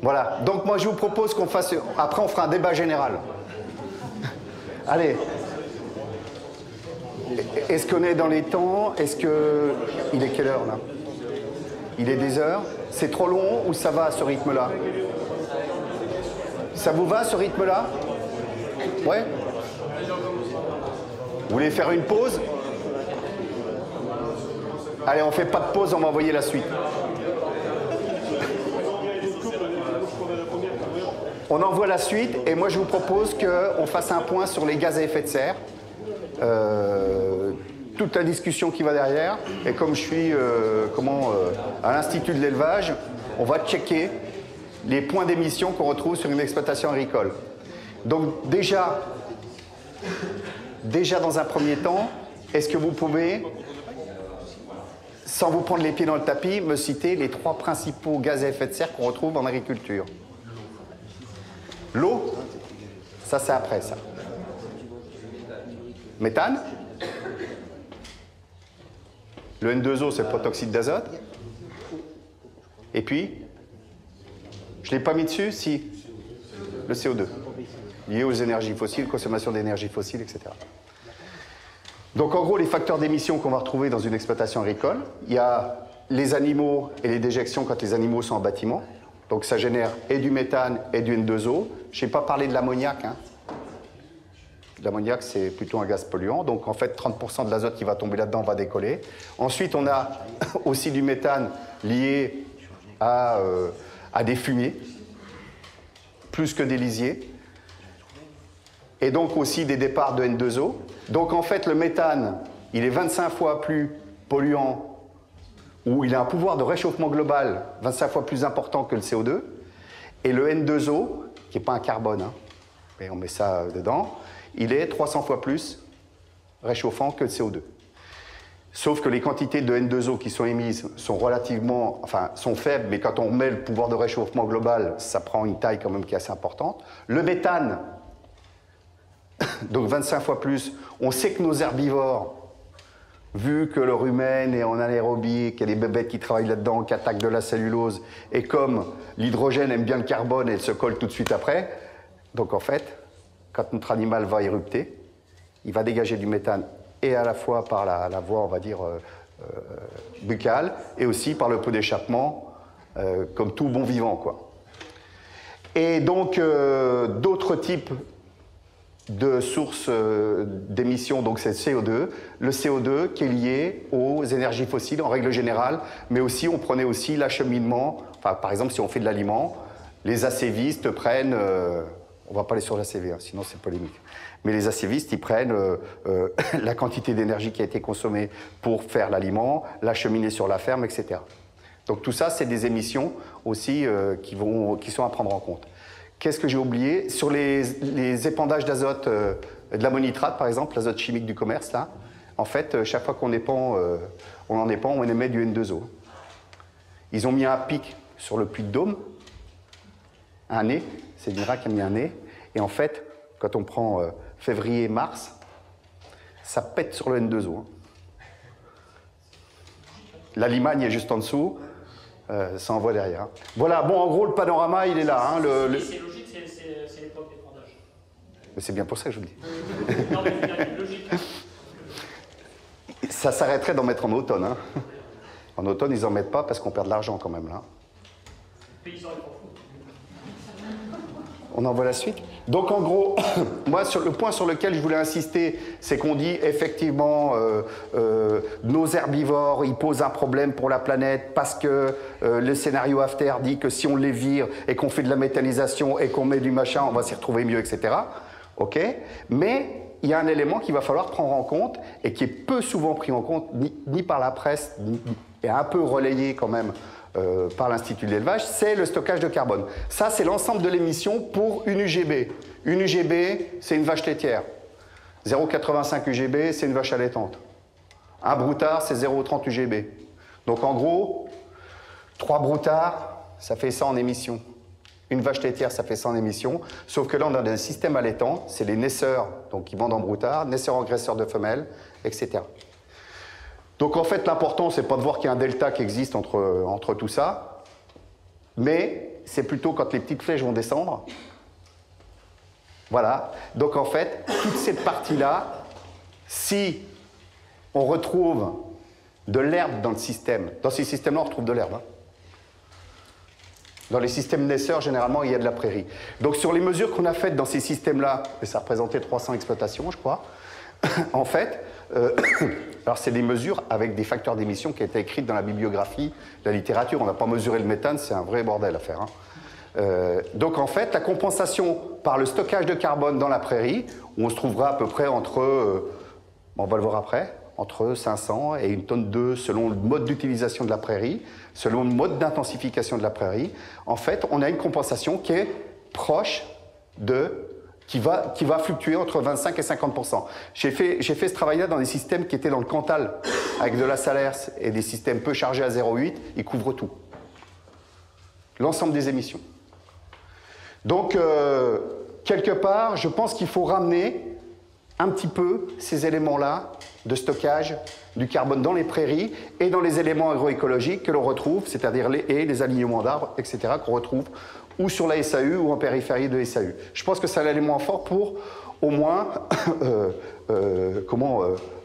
Voilà, donc moi je vous propose qu'on fasse... Après on fera un débat général. Allez. Est-ce qu'on est dans les temps? Est-ce que... Il est quelle heure là? Il est des heures? C'est trop long ou ça va à ce rythme-là? Ça vous va ce rythme-là? Ouais? Vous voulez faire une pause? Allez, on fait pas de pause, on va envoyer la suite. On envoie la suite et moi je vous propose qu'on fasse un point sur les gaz à effet de serre. Toute la discussion qui va derrière. Et comme je suis à l'Institut de l'élevage, on va checker les points d'émission qu'on retrouve sur une exploitation agricole. Donc déjà dans un premier temps, est-ce que vous pouvez, sans vous prendre les pieds dans le tapis, me citer les 3 principaux gaz à effet de serre qu'on retrouve en agriculture? L'eau, ça c'est après ça. Méthane. Le N2O, c'est le protoxyde d'azote. Et puis, je ne l'ai pas mis dessus, si, le CO2, lié aux énergies fossiles, consommation d'énergie fossile, etc. Donc en gros, les facteurs d'émission qu'on va retrouver dans une exploitation agricole, il y a les animaux et les déjections quand les animaux sont en bâtiment. Donc ça génère et du méthane et du N2O. Je n'ai pas parlé de l'ammoniac. Hein. L'ammoniac, c'est plutôt un gaz polluant. Donc en fait, 30% de l'azote qui va tomber là-dedans va décoller. Ensuite, on a aussi du méthane lié à des fumiers, plus que des lisiers. Et donc aussi des départs de N2O. Donc en fait, le méthane, il est 25 fois plus polluant, ou il a un pouvoir de réchauffement global 25 fois plus important que le CO2. Et le N2O, qui n'est pas un carbone, hein, mais on met ça dedans, il est 300 fois plus réchauffant que le CO2. Sauf que les quantités de N2O qui sont émises sont sont faibles, mais quand on met le pouvoir de réchauffement global, ça prend une taille quand même qui est assez importante. Le méthane, donc 25 fois plus, on sait que nos herbivores, vu que le rumen est en anaérobie, qu'il y a des bébêtes qui travaillent là-dedans, qui attaquent de la cellulose, et comme l'hydrogène aime bien le carbone et elle se colle tout de suite après, donc en fait, quand notre animal va érupter, il va dégager du méthane et à la fois par la voie, on va dire, buccale, et aussi par le pot d'échappement, comme tout bon vivant, quoi. Et donc, d'autres types de sources d'émissions, donc c'est le CO2. Le CO2 qui est lié aux énergies fossiles en règle générale, mais aussi on prenait aussi l'acheminement, enfin par exemple si on fait de l'aliment, les acévistes prennent, on va pas aller sur l'ACV, hein, sinon c'est polémique, mais les acévistes ils prennent la quantité d'énergie qui a été consommée pour faire l'aliment, l'acheminer sur la ferme, etc. Donc tout ça c'est des émissions aussi qui sont à prendre en compte. Qu'est-ce que j'ai oublié? Sur les épandages d'azote, de l'ammonitrate par exemple, l'azote chimique du commerce, là, en fait, chaque fois qu'on épand, on émet du N2O. Ils ont mis un pic sur le puits de Dôme, un nez, c'est l'INRA qui a mis un nez, et en fait, quand on prend février-mars, ça pète sur le N2O. La Limagne est juste en dessous. Ça envoie derrière. Voilà, bon, en gros, le panorama, il est là. Hein, c'est logique, c'est l'époque d'épandage. Mais c'est bien pour ça que je vous le dis. Non, mais il y a une logique. Ça s'arrêterait d'en mettre en automne. Hein. En automne, ils n'en mettent pas parce qu'on perd de l'argent quand même, là. Les paysans, ils font. On envoie la suite. Donc en gros, moi le point sur lequel je voulais insister, c'est qu'on dit effectivement nos herbivores, ils posent un problème pour la planète parce que le scénario after dit que si on les vire et qu'on fait de la méthanisation et qu'on met du machin, on va s'y retrouver mieux, etc. Ok. Mais il y a un élément qu'il va falloir prendre en compte et qui est peu souvent pris en compte ni par la presse, et un peu relayé quand même par l'Institut de l'élevage, c'est le stockage de carbone. Ça, c'est l'ensemble de l'émission pour une UGB. Une UGB, c'est une vache laitière. 0,85 UGB, c'est une vache allaitante. Un broutard, c'est 0,30 UGB. Donc en gros, 3 broutards, ça fait 100 en émissions. Une vache laitière, ça fait 100 en émissions. Sauf que là, on a des systèmes allaitants, c'est les naisseurs, donc qui vendent en broutard, naisseurs engraisseurs de femelles, etc. Donc en fait, l'important, c'est pas de voir qu'il y a un delta qui existe entre tout ça, mais c'est plutôt quand les petites flèches vont descendre. Voilà. Donc en fait, toute cette partie-là, si on retrouve de l'herbe dans le système, dans ces systèmes-là, on retrouve de l'herbe. Hein. Dans les systèmes naisseurs, généralement, il y a de la prairie. Donc sur les mesures qu'on a faites dans ces systèmes-là, et ça représentait 300 exploitations, je crois, en fait, alors c'est des mesures avec des facteurs d'émission qui étaient écrites dans la bibliographie de la littérature. On n'a pas mesuré le méthane, c'est un vrai bordel à faire. Hein. Donc en fait, la compensation par le stockage de carbone dans la prairie, où on se trouvera à peu près entre, on va le voir après, entre 500 et 1 tonne 2 selon le mode d'utilisation de la prairie, selon le mode d'intensification de la prairie. En fait, on a une compensation qui est proche de... qui va fluctuer entre 25 et 50%. J'ai fait ce travail-là dans des systèmes qui étaient dans le Cantal, avec de la Salers et des systèmes peu chargés à 0,8, ils couvrent tout. L'ensemble des émissions. Donc, quelque part, je pense qu'il faut ramener un petit peu ces éléments-là de stockage du carbone dans les prairies et dans les éléments agroécologiques que l'on retrouve, c'est-à-dire les haies, les alignements d'arbres, etc., qu'on retrouve ou sur la SAU ou en périphérie de SAU. Je pense que c'est un élément fort pour, au moins,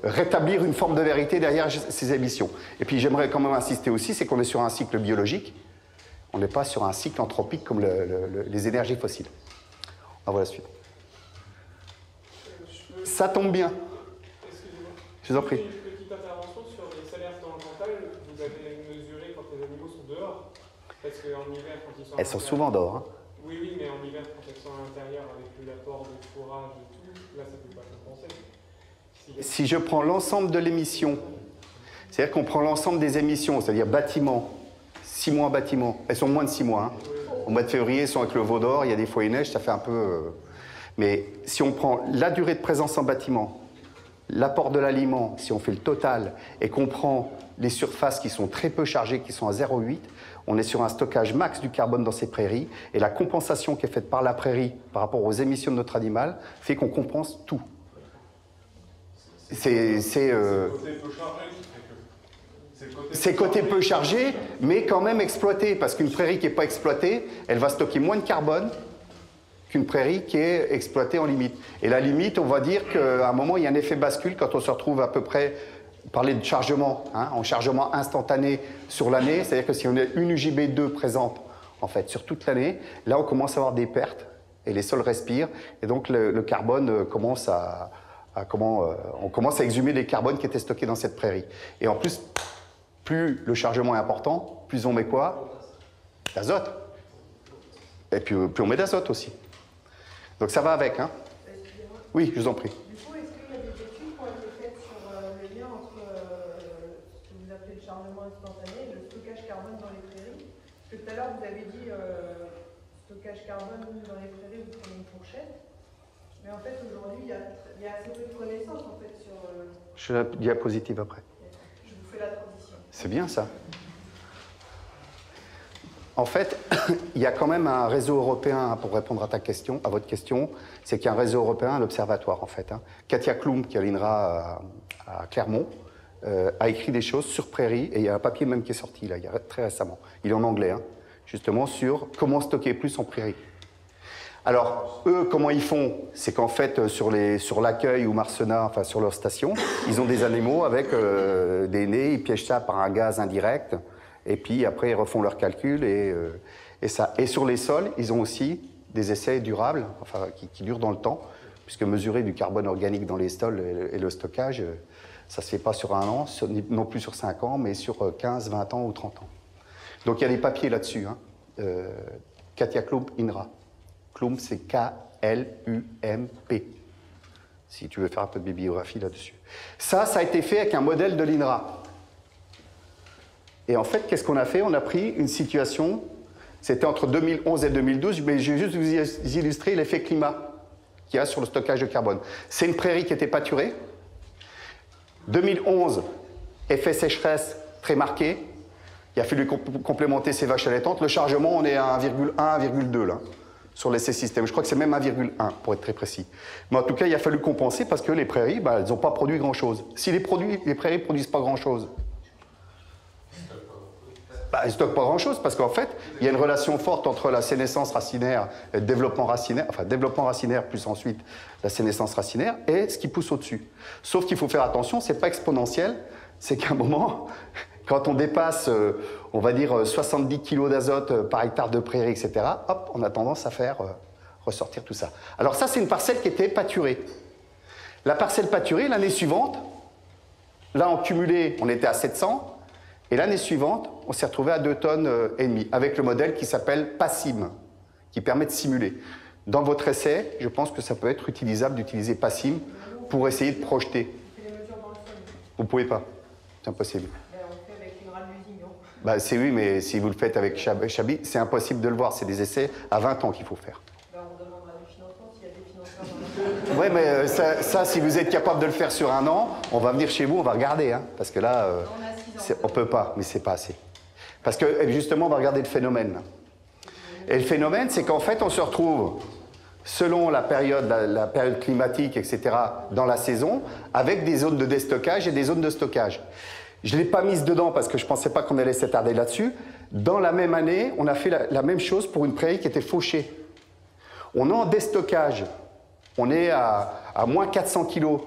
rétablir une forme de vérité derrière ces émissions. Et puis j'aimerais quand même insister aussi, c'est qu'on est sur un cycle biologique, on n'est pas sur un cycle anthropique comme les énergies fossiles. On va voir la suite. Ça tombe bien. Excusez-moi. Je vous en prie. Une petite intervention sur les salaires dans le Cantal. Vous avez mesuré quand les animaux sont dehors? Parce qu'en hiver, quand ils sont... Elles sont souvent dehors. Hein. Oui, oui, mais en hiver, quand elles sont à l'intérieur avec l'apport de fourrage et tout, là, ça ne peut pas compenser. Si je prends l'ensemble de l'émission, c'est-à-dire qu'on prend l'ensemble des émissions, c'est-à-dire bâtiments, 6 mois bâtiments, elles sont moins de 6 mois. Hein. Au mois de février, elles sont avec le veau d'or, il y a des fois une neige, ça fait un peu... Mais si on prend la durée de présence en bâtiment, l'apport de l'aliment, si on fait le total, et qu'on prend les surfaces qui sont très peu chargées, qui sont à 0,8, on est sur un stockage max du carbone dans ces prairies, et la compensation qui est faite par la prairie par rapport aux émissions de notre animal fait qu'on compense tout. C'est côté peu chargé, mais quand même exploité, parce qu'une prairie qui n'est pas exploitée, elle va stocker moins de carbone qu'une prairie qui est exploitée en limite. Et la limite, on va dire qu'à un moment, il y a un effet bascule quand on se retrouve à peu près, parler de chargement, hein, en chargement instantané sur l'année, c'est-à-dire que si on a une UJB2 présente, en fait, sur toute l'année, là, on commence à avoir des pertes, et les sols respirent, et donc le carbone commence on commence à exhumer des carbones qui étaient stockés dans cette prairie. Et en plus, plus le chargement est important, plus on met quoi? L'azote. Et puis plus on met d'azote aussi. Donc ça va avec, hein? Oui, je vous en prie. Du coup, est-ce qu'il y a des études qui ont été faites sur le lien entre ce que vous appelez le chargement instantané et le stockage carbone dans les prairies? Parce que tout à l'heure, vous avez dit stockage carbone dans les prairies, vous prenez une fourchette. Mais en fait, aujourd'hui, il y a assez peu de connaissances en fait, sur... Je fais la diapositive après. Je vous fais la transition. C'est bien ça. En fait, il y a quand même un réseau européen, pour répondre à votre question, c'est qu'il y a un réseau européen, un observatoire en fait. Hein. Katia Klum, qui est à l'INRA à Clermont, a écrit des choses sur prairie, et il y a un papier même qui est sorti là, très récemment. Il est en anglais, hein, justement sur comment stocker plus en prairie. Alors, eux, comment ils font? C'est qu'en fait, sur l'accueil ou Marcenat, enfin sur leur station, ils ont des animaux avec des nez, ils piègent ça par un gaz indirect, et puis après, ils refont leurs calculs, et ça. Et sur les sols, ils ont aussi des essais durables, enfin, qui durent dans le temps, puisque mesurer du carbone organique dans les sols et le stockage, ça ne se fait pas sur 1 an, non plus sur 5 ans, mais sur 15, 20 ans ou 30 ans. Donc il y a des papiers là-dessus. Hein. Katia Klum, INRA. Klum, c'est K-L-U-M-P. Si tu veux faire un peu de bibliographie là-dessus. Ça a été fait avec un modèle de l'INRA. Et en fait, qu'est-ce qu'on a fait? On a pris une situation, c'était entre 2011 et 2012, mais je vais juste vous illustrer l'effet climat qu'il y a sur le stockage de carbone. C'est une prairie qui était pâturée. 2011, effet sécheresse très marqué. Il a fallu complémenter ces vaches allaitantes. Le chargement, on est à 1,1, 1,2 là, sur ces systèmes. Je crois que c'est même 1,1 pour être très précis. Mais en tout cas, il a fallu compenser parce que les prairies, elles n'ont pas produit grand-chose. Si les prairies ne produisent pas grand-chose, Bah, il ne stocke pas grand-chose parce qu'en fait, il y a une relation forte entre la sénescence racinaire et le développement racinaire, enfin développement racinaire plus ensuite la sénescence racinaire et ce qui pousse au-dessus. Sauf qu'il faut faire attention, c'est pas exponentiel, c'est qu'à un moment, quand on dépasse, on va dire 70 kg d'azote par hectare de prairie, etc., hop, on a tendance à faire ressortir tout ça. Alors ça, c'est une parcelle qui était pâturée. La parcelle pâturée, l'année suivante, là en cumulé, on était à 700. Et l'année suivante, on s'est retrouvé à 2,5 tonnes avec le modèle qui s'appelle PASSIM, qui permet de simuler. Dans votre essai, je pense que ça peut être utilisable d'utiliser PASSIM pour essayer de projeter. Vous ne pouvez pas, c'est impossible. On le fait avec une rade d'usine, non? Bah, c'est oui, mais si vous le faites avec Chabi, c'est impossible de le voir. C'est des essais à 20 ans qu'il faut faire. On demandera du financement s'il y a des financeurs dans Oui, mais ça, si vous êtes capable de le faire sur un an, on va venir chez vous, on va regarder. Hein, parce que là, on ne peut pas, mais c'est pas assez. Parce que justement, on va regarder le phénomène. Et le phénomène, c'est qu'en fait, on se retrouve, selon la période climatique, etc., dans la saison, avec des zones de déstockage et des zones de stockage. Je ne l'ai pas mise dedans parce que je ne pensais pas qu'on allait s'attarder là-dessus. Dans la même année, on a fait la même chose pour une prairie qui était fauchée. On est en déstockage. On est à moins 400 kg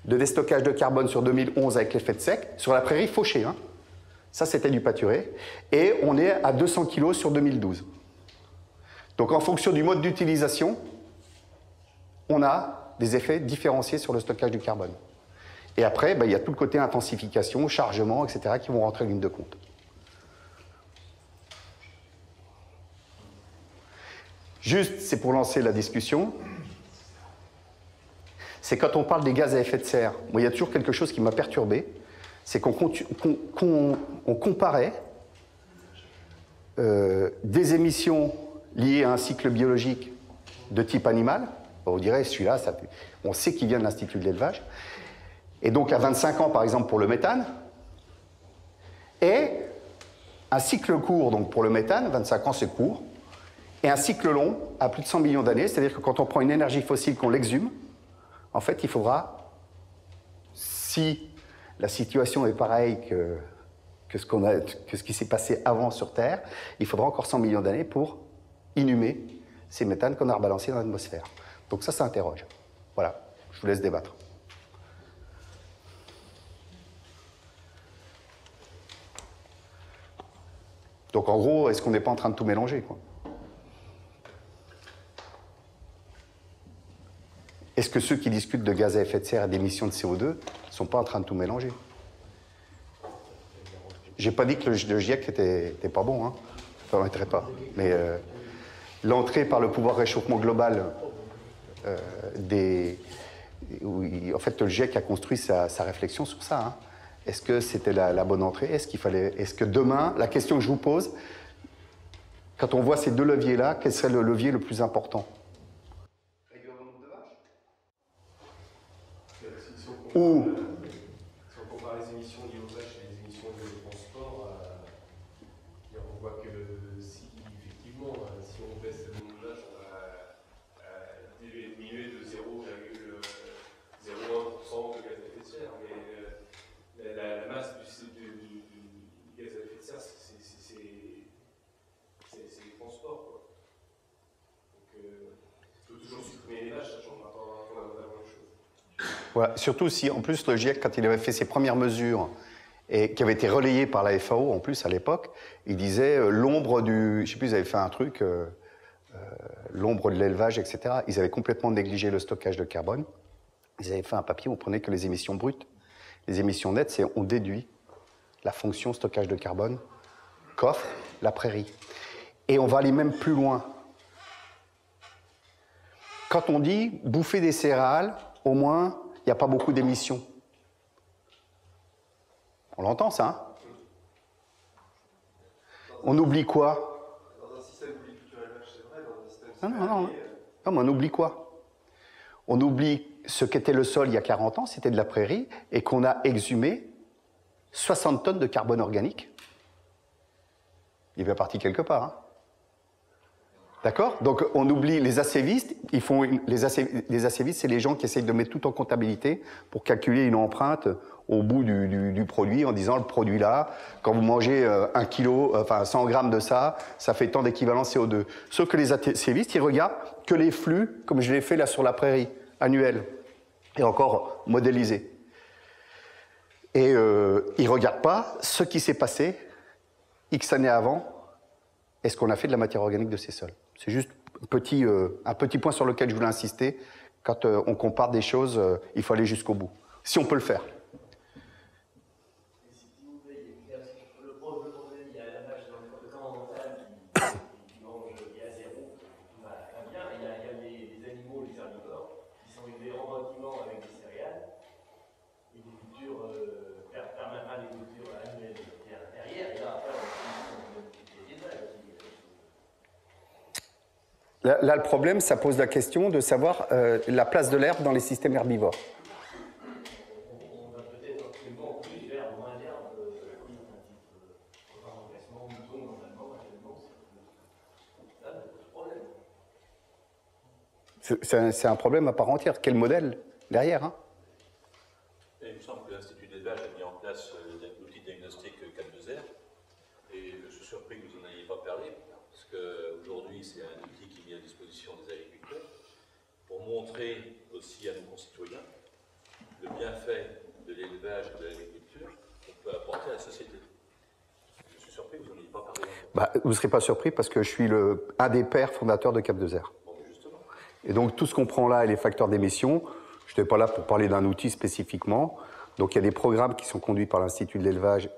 de déstockage de carbone sur 2011 avec l'effet de sec, sur la prairie fauchée. Hein. Ça, c'était du pâturé. Et on est à 200 kg sur 2012. Donc, en fonction du mode d'utilisation, on a des effets différenciés sur le stockage du carbone. Et après, il y a tout le côté intensification, chargement, etc., qui vont rentrer en ligne de compte. Juste, c'est pour lancer la discussion. C'est quand on parle des gaz à effet de serre. Moi, il y a toujours quelque chose qui m'a perturbé. C'est qu'on comparait des émissions liées à un cycle biologique de type animal. On dirait, celui-là, on sait qu'il vient de l'Institut de l'élevage. Et donc, à 25 ans, par exemple, pour le méthane. Et un cycle court, donc pour le méthane, 25 ans, c'est court. Et un cycle long, à plus de 100 millions d'années, c'est-à-dire que quand on prend une énergie fossile, qu'on l'exhume, en fait, il faudra, si la situation est pareille que ce qui s'est passé avant sur Terre, il faudra encore 100 millions d'années pour inhumer ces méthanes qu'on a rebalancés dans l'atmosphère. Donc ça interroge. Voilà, je vous laisse débattre. Donc en gros, est-ce qu'on n'est pas en train de tout mélanger, quoi ? Est-ce que ceux qui discutent de gaz à effet de serre et d'émissions de CO2 ne sont pas en train de tout mélanger? J'ai pas dit que le GIEC était pas bon, hein. Ça ne permettrait pas. Mais l'entrée par le pouvoir réchauffement global en fait, le GIEC a construit sa réflexion sur ça. Hein. Est-ce que c'était la bonne entrée? Est-ce que demain, la question que je vous pose, quand on voit ces deux leviers-là, quel serait le levier le plus important? Ou si on compare les émissions liées aux vaches et les émissions liées au transport, on voit que si, effectivement, si on baisse le nombre de vaches, on va diminuer de 0,01% de gaz à effet de serre. Mais la masse du gaz à effet de serre, c'est les transports. Quoi. Donc, il faut toujours supprimer les vaches, ça changera pas fondamentalement les choses. voilà, surtout si, en plus, le GIEC, quand il avait fait ses premières mesures, et qui avaient été relayées par la FAO, en plus, à l'époque, il disait l'ombre du... Je ne sais plus, ils avaient fait un truc, l'ombre de l'élevage, etc. Ils avaient complètement négligé le stockage de carbone. Ils avaient fait un papier où on prenait que les émissions brutes. Les émissions nettes, c'est on déduit la fonction stockage de carbone qu'offre la prairie. Et on va aller même plus loin. Quand on dit bouffer des céréales, au moins, il n'y a pas beaucoup d'émissions. On l'entend, ça, hein? On oublie quoi? Dans un système polyculturel vache, c'est vrai, dans un système... Non, mais on oublie quoi? On oublie ce qu'était le sol il y a 40 ans, c'était de la prairie, et qu'on a exhumé 60 tonnes de carbone organique. Il est bien parti quelque part, hein? D'accord? Donc on oublie les acévistes. Les acévistes, c'est les gens qui essayent de mettre tout en comptabilité pour calculer une empreinte au bout du produit en disant le produit là, quand vous mangez 1 kilo, enfin 100 grammes de ça, ça fait tant d'équivalent CO2. Sauf que les acévistes, ils regardent que les flux, comme je l'ai fait là sur la prairie, annuels, et encore modélisés. Et ils ne regardent pas ce qui s'est passé X années avant et ce qu'on a fait de la matière organique de ces sols. C'est juste un petit point sur lequel je voulais insister. Quand on compare des choses, il faut aller jusqu'au bout. Si on peut le faire. Le problème, il y a la vache dans le camp mental qui mange à zéro, tout va bien. Il y a les animaux, les herbivores, qui sont élevés en bâtiment avec des céréales, et des cultures permanentes, des cultures annuelles derrière. Et là, après, on a des élevage aussi. Là, le problème, ça pose la question de savoir la place de l'herbe dans les systèmes herbivores. On va peut-être absolument plus vers moins d'herbe, un type remplacement mouton normalement, actuellement, ça pose problème. C'est un problème à part entière. Quel modèle derrière, hein? Et il me semble que l'Institut d'élevage a mis en place l'outil de diagnostic 4.2R, et je suis surpris que vous n'en ayez pas parlé, parce qu'aujourd'hui, c'est un outil qui est mis à disposition des agriculteurs pour montrer aussi à nos concitoyens le bienfait de l'élevage et de l'agriculture qu'on peut apporter à la société. Je suis surpris que vous n'en ayez pas parlé. Bah, vous ne serez pas surpris parce que je suis un des pères fondateurs de Cap2R. Bon, mais justement. Et donc tout ce qu'on prend là et les facteurs d'émission, je n'étais pas là pour parler d'un outil spécifiquement. Donc il y a des programmes qui sont conduits par l'Institut de l'élevage.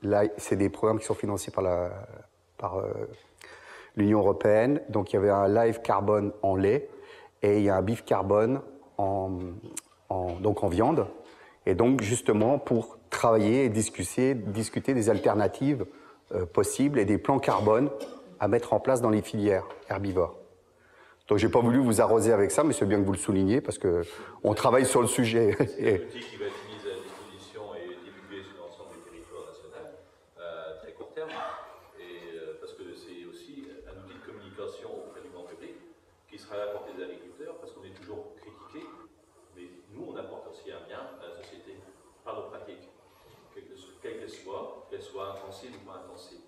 Là, c'est des programmes qui sont financés par l'Union européenne. Donc il y avait un live carbone en lait et il y a un bif carbone donc en viande. Et donc justement pour travailler et discuter des alternatives possibles et des plans carbone à mettre en place dans les filières herbivores. Donc j'ai pas voulu vous arroser avec ça, mais c'est bien que vous le souligniez parce qu'on travaille sur le sujet. C'est un outil qui va être mis à disposition et divulgué sur l'ensemble du territoire national à très court terme, et parce que c'est aussi un outil de communication auprès du grand public qui sera à la portée des agriculteurs, parce qu'on est toujours critiqué, mais nous on apporte aussi un bien à la société par nos pratiques, quelles qu'elles soient intensives ou pas intensives.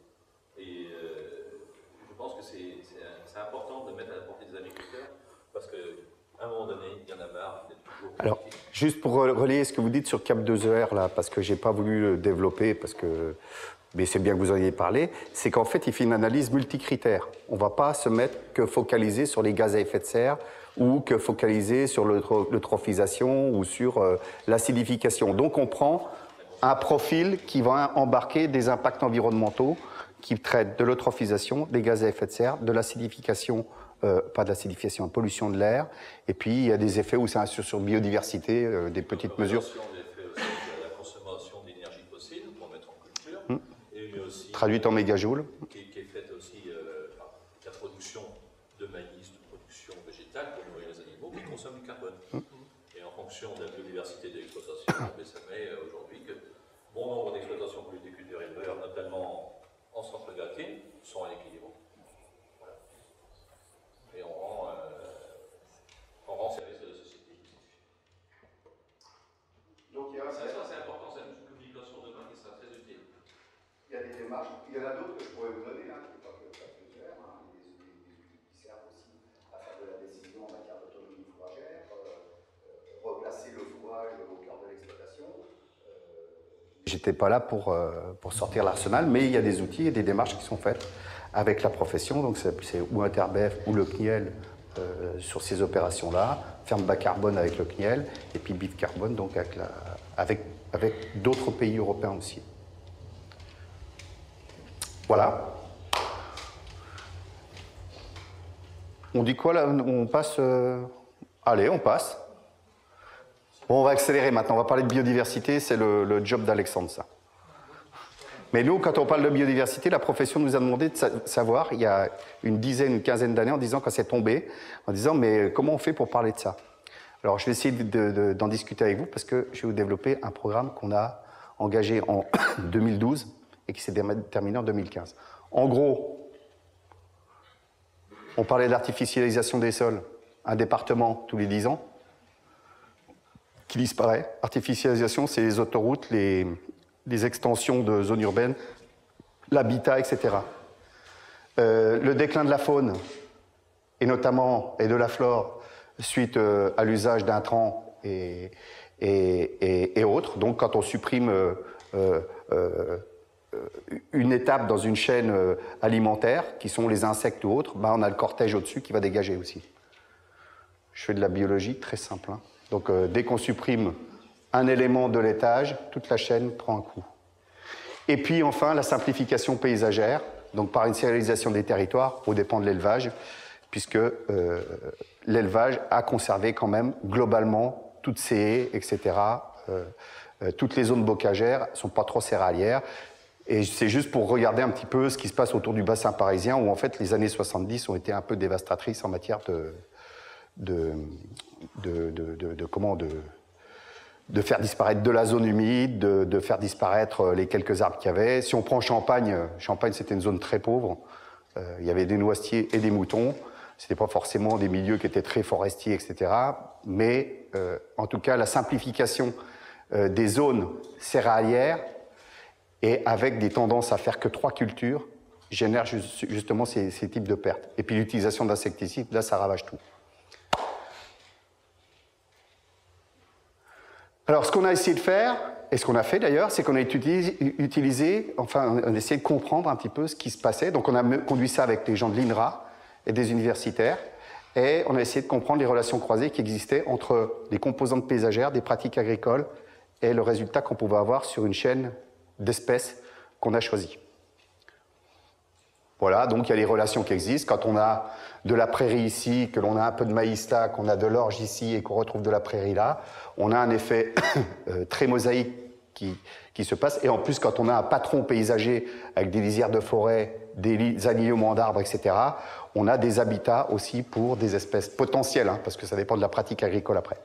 Et je pense que c'est important de mettre à la portée des agriculteurs, parce qu'à un moment donné, il y en a marre d'être toujours... Alors, juste pour relayer ce que vous dites sur Cap2R, là, parce que je n'ai pas voulu le développer, mais c'est bien que vous en ayez parlé, c'est qu'en fait, il fait une analyse multicritère. On ne va pas se mettre que focaliser sur les gaz à effet de serre ou que focaliser sur l'eutrophisation ou sur l'acidification. Donc, on prend un profil qui va embarquer des impacts environnementaux qui traite de l'eutrophisation, des gaz à effet de serre, de l'acidification, pas de l'acidification, pollution de l'air, et puis il y a des effets où ça assure sur biodiversité, des petites mesures. Des effets aussi de la consommation d'énergie fossile pour mettre en culture, mais aussi traduite en mégajoules. Qui est faite aussi par la production de maïs, de production végétale pour nourrir les animaux qui consomment du carbone. Et en fonction de la biodiversité de l'exploitation, ça met aujourd'hui que bon nombre d'exploitations pour les viticulteurs éleveurs, notamment en centre-Galtier, sont à l'équilibre. Voilà. Et on rend service à la société. Donc Ça, c'est important, c'est une communication demain qui sera très utile. il y a des démarches, il y en a d'autres que je pourrais vous donner, qui n'est pas que Cap2R, des outils qui servent aussi à faire de la décision en matière d'autonomie fourragère, replacer le fourrage au cœur de l'exploitation. J'étais pas là pour sortir l'arsenal, mais il y a des outils et des démarches qui sont faites avec la profession, donc c'est ou Interbef ou le CNIEL sur ces opérations-là, ferme bas carbone avec le CNIEL, et puis bif carbone donc avec d'autres pays européens aussi. Voilà. On dit quoi là? On passe Allez, on passe. Bon, on va accélérer maintenant, on va parler de biodiversité, c'est le job d'Alexandre, ça. Mais nous, quand on parle de biodiversité, la profession nous a demandé de savoir, il y a une quinzaine d'années, en disant, quand c'est tombé, en disant, mais comment on fait pour parler de ça? Alors, je vais essayer d'en discuter avec vous, parce que je vais vous développer un programme qu'on a engagé en 2012 et qui s'est terminé en 2015. En gros, On parlait de l'artificialisation des sols. Un département tous les 10 ans qui disparaît. Artificialisation, c'est les autoroutes, les extensions de zones urbaines, l'habitat, etc. Le déclin de la faune, et notamment et de la flore, suite à l'usage d'intrants et autres. Donc quand on supprime une étape dans une chaîne alimentaire, qui sont les insectes ou autres, ben on a le cortège au-dessus qui va dégager aussi. Je fais de la biologie très simple. Hein. Donc dès qu'on supprime un élément de l'étage, toute la chaîne prend un coup. Et puis enfin, la simplification paysagère, donc par une sérialisation des territoires, aux dépens de l'élevage, puisque l'élevage a conservé quand même globalement toutes ces haies, etc. Toutes les zones bocagères ne sont pas trop céréalières. Et c'est juste pour regarder un petit peu ce qui se passe autour du bassin parisien, où en fait les années 70 ont été un peu dévastatrices en matière de faire disparaître de la zone humide, de faire disparaître les quelques arbres qu'il y avait. Si on prend Champagne, Champagne c'était une zone très pauvre. Il y avait des noisetiers et des moutons. Ce n'était pas forcément des milieux qui étaient très forestiers, etc. Mais en tout cas, la simplification des zones céréalières et avec des tendances à faire que 3 cultures génère justement ces types de pertes. Et puis l'utilisation d'insecticides, là, ça ravage tout. Alors, ce qu'on a essayé de faire, et ce qu'on a fait d'ailleurs, c'est qu'on a utilisé, enfin, on a essayé de comprendre un petit peu ce qui se passait. Donc, on a conduit ça avec les gens de l'INRA et des universitaires, et on a essayé de comprendre les relations croisées qui existaient entre les composantes paysagères, des pratiques agricoles, et le résultat qu'on pouvait avoir sur une chaîne d'espèces qu'on a choisie. Voilà, donc il y a les relations qui existent. Quand on a de la prairie ici, que l'on a un peu de maïs là, qu'on a de l'orge ici et qu'on retrouve de la prairie là, on a un effet très mosaïque qui se passe. Et en plus, quand on a un patron paysager avec des lisières de forêt, des alignements d'arbres, etc., on a des habitats aussi pour des espèces potentielles, hein, parce que ça dépend de la pratique agricole après.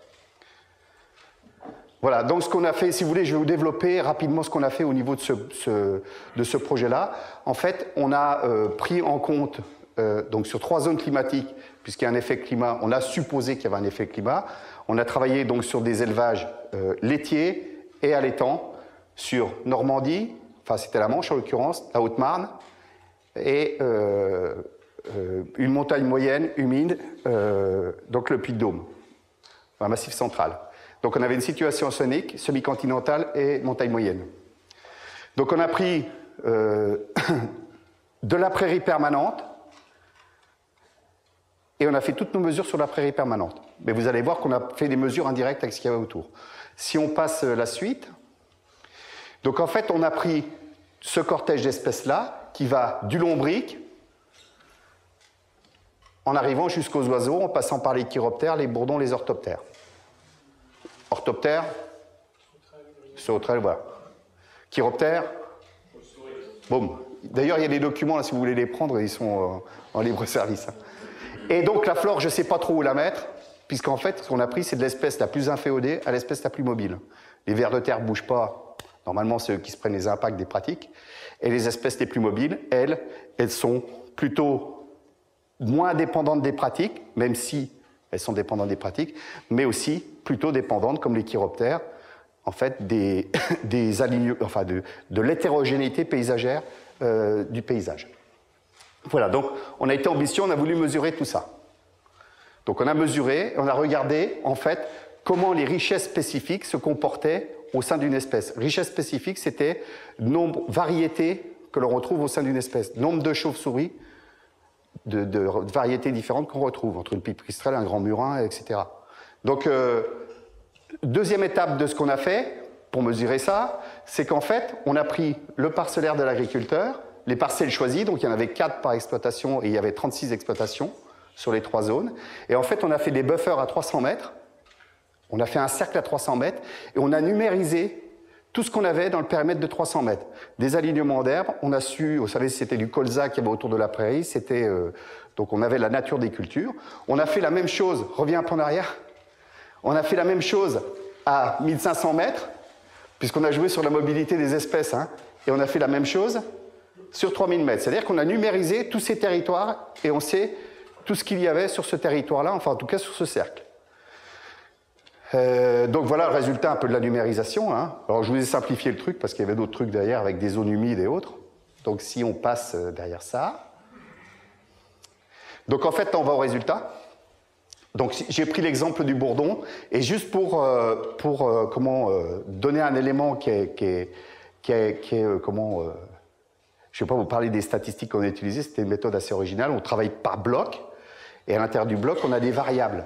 Voilà, donc ce qu'on a fait, si vous voulez, je vais vous développer rapidement ce qu'on a fait au niveau de ce projet-là. En fait, on a pris en compte, donc sur 3 zones climatiques, puisqu'il y a un effet climat, on a supposé qu'il y avait un effet climat. On a travaillé donc sur des élevages laitiers et allaitants, sur Normandie, enfin c'était la Manche en l'occurrence, la Haute-Marne, et une montagne moyenne, humide, donc le Puy-de-Dôme, un massif central. Donc on avait une situation océanique, semi-continentale et montagne moyenne. Donc on a pris de la prairie permanente et on a fait toutes nos mesures sur la prairie permanente. Mais vous allez voir qu'on a fait des mesures indirectes avec ce qu'il y avait autour. Si on passe la suite, donc en fait on a pris ce cortège d'espèces-là qui va du lombric en arrivant jusqu'aux oiseaux, en passant par les chiroptères, les bourdons, les orthoptères. Orthoptère, sauterelle, voilà. Chiroptère, boum. D'ailleurs, il y a des documents, là, si vous voulez les prendre, ils sont en libre service. Et donc, la flore, je ne sais pas trop où la mettre, puisqu'en fait, ce qu'on a pris, c'est de l'espèce la plus inféodée à l'espèce la plus mobile. Les vers de terre ne bougent pas. Normalement, c'est eux qui se prennent les impacts des pratiques. Et les espèces les plus mobiles, elles sont plutôt moins dépendantes des pratiques, même si elles sont dépendantes des pratiques, mais aussi plutôt dépendantes, comme les chiroptères, en fait, de l'hétérogénéité paysagère du paysage. Voilà, donc on a été ambitieux, on a voulu mesurer tout ça. Donc on a mesuré, on a regardé, en fait, comment les richesses spécifiques se comportaient au sein d'une espèce. Richesse spécifique, c'était nombre, variétés que l'on retrouve au sein d'une espèce, nombre de chauves-souris, de variétés différentes qu'on retrouve, entre une pipistrelle, un grand murin, etc. Donc, deuxième étape de ce qu'on a fait, pour mesurer ça, c'est qu'en fait, on a pris le parcellaire de l'agriculteur, les parcelles choisies, donc il y en avait 4 par exploitation, et il y avait 36 exploitations sur les 3 zones. Et en fait, on a fait des buffers à 300 mètres, on a fait un cercle à 300 mètres, et on a numérisé tout ce qu'on avait dans le périmètre de 300 mètres. Des alignements d'herbes, on a su, vous savez, c'était du colza qu'il y avait autour de la prairie, c'était, donc on avait la nature des cultures. On a fait la même chose, reviens un peu en arrière, on a fait la même chose à 1500 mètres, puisqu'on a joué sur la mobilité des espèces, hein, et on a fait la même chose sur 3000 mètres. C'est-à-dire qu'on a numérisé tous ces territoires et on sait tout ce qu'il y avait sur ce territoire-là, enfin en tout cas sur ce cercle. Donc voilà le résultat un peu de la numérisation. Hein. Alors je vous ai simplifié le truc parce qu'il y avait d'autres trucs derrière avec des zones humides et autres. Donc si on passe derrière ça. Donc en fait, on va au résultat. Donc j'ai pris l'exemple du bourdon et juste pour donner un élément qui est je ne vais pas vous parler des statistiques qu'on a utilisées, c'était une méthode assez originale. On travaille par bloc et à l'intérieur du bloc, on a des variables.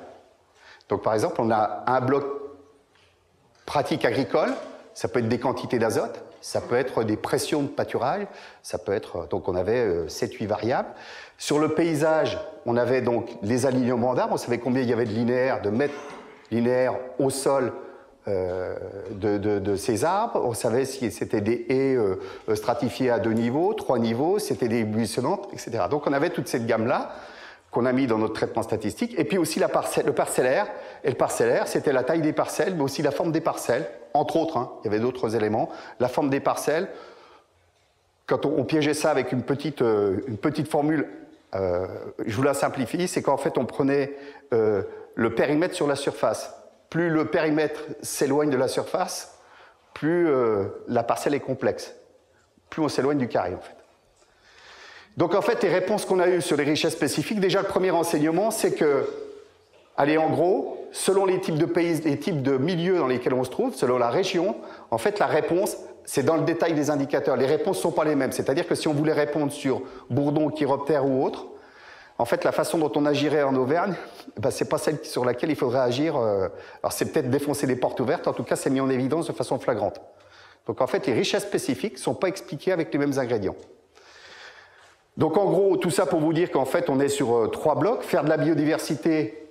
Donc par exemple, on a un bloc pratique agricole, ça peut être des quantités d'azote, ça peut être des pressions de pâturage, ça peut être, donc on avait 7-8 variables. Sur le paysage, on avait donc les alignements d'arbres, on savait combien il y avait de linéaires, de mètres linéaires au sol de ces arbres, on savait si c'était des haies stratifiées à 2 niveaux, 3 niveaux, c'était des buissonnantes, etc. Donc on avait toute cette gamme-là qu'on a mis dans notre traitement statistique, et puis aussi le parcellaire. Et le parcellaire, c'était la taille des parcelles, mais aussi la forme des parcelles, entre autres, hein, il y avait d'autres éléments. La forme des parcelles, quand on piégeait ça avec une petite formule, je vous la simplifie, c'est qu'en fait on prenait le périmètre sur la surface. Plus le périmètre s'éloigne de la surface, plus la parcelle est complexe. Plus on s'éloigne du carré, en fait. Donc en fait, les réponses qu'on a eues sur les richesses spécifiques, déjà le premier enseignement, c'est que, allez, en gros, selon les types de pays, les types de milieux dans lesquels on se trouve, selon la région, en fait, la réponse, c'est dans le détail des indicateurs. Les réponses ne sont pas les mêmes. C'est-à-dire que si on voulait répondre sur bourdon, chiroptère ou autre, en fait, la façon dont on agirait en Auvergne, ben, ce n'est pas celle sur laquelle il faudrait agir. Alors, c'est peut-être défoncer des portes ouvertes. En tout cas, c'est mis en évidence de façon flagrante. Donc, en fait, les richesses spécifiques ne sont pas expliquées avec les mêmes ingrédients. Donc, en gros, tout ça pour vous dire qu'en fait, on est sur 3 blocs. Faire de la biodiversité,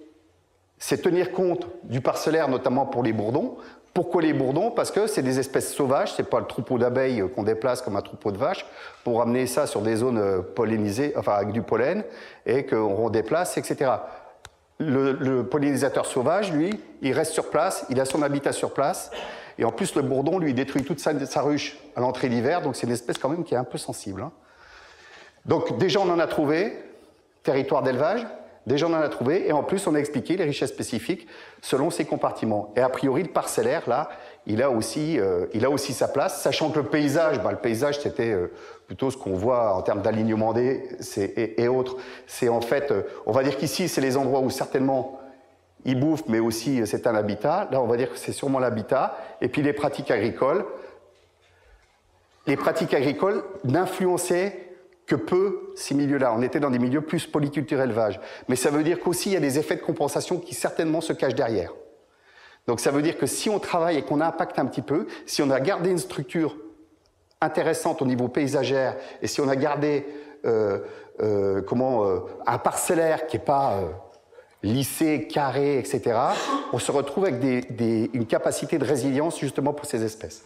c'est tenir compte du parcellaire, notamment pour les bourdons. Pourquoi les bourdons? Parce que c'est des espèces sauvages, c'est pas le troupeau d'abeilles qu'on déplace comme un troupeau de vaches pour amener ça sur des zones pollinisées, enfin avec du pollen, et qu'on déplace, etc. Le pollinisateur sauvage, lui, il reste sur place, il a son habitat sur place, et en plus le bourdon, lui, détruit toute sa ruche à l'entrée d'hiver, donc c'est une espèce quand même qui est un peu sensible. Hein. Donc déjà on en a trouvé, territoire d'élevage, déjà on en a trouvé, et en plus on a expliqué les richesses spécifiques selon ces compartiments. Et a priori le parcellaire, là, il a aussi sa place, sachant que le paysage c'était plutôt ce qu'on voit en termes d'alignement et autres. C'est en fait, on va dire qu'ici c'est les endroits où certainement ils bouffent, mais aussi c'est un habitat. Là on va dire que c'est sûrement l'habitat. Et puis les pratiques agricoles n'influençaient que peu ces milieux-là. On était dans des milieux plus polyculture élevage. Mais ça veut dire qu'aussi il y a des effets de compensation qui certainement se cachent derrière. Donc ça veut dire que si on travaille et qu'on impacte un petit peu, si on a gardé une structure intéressante au niveau paysagère et si on a gardé un parcellaire qui n'est pas lissé, carré, etc., on se retrouve avec une capacité de résilience justement pour ces espèces.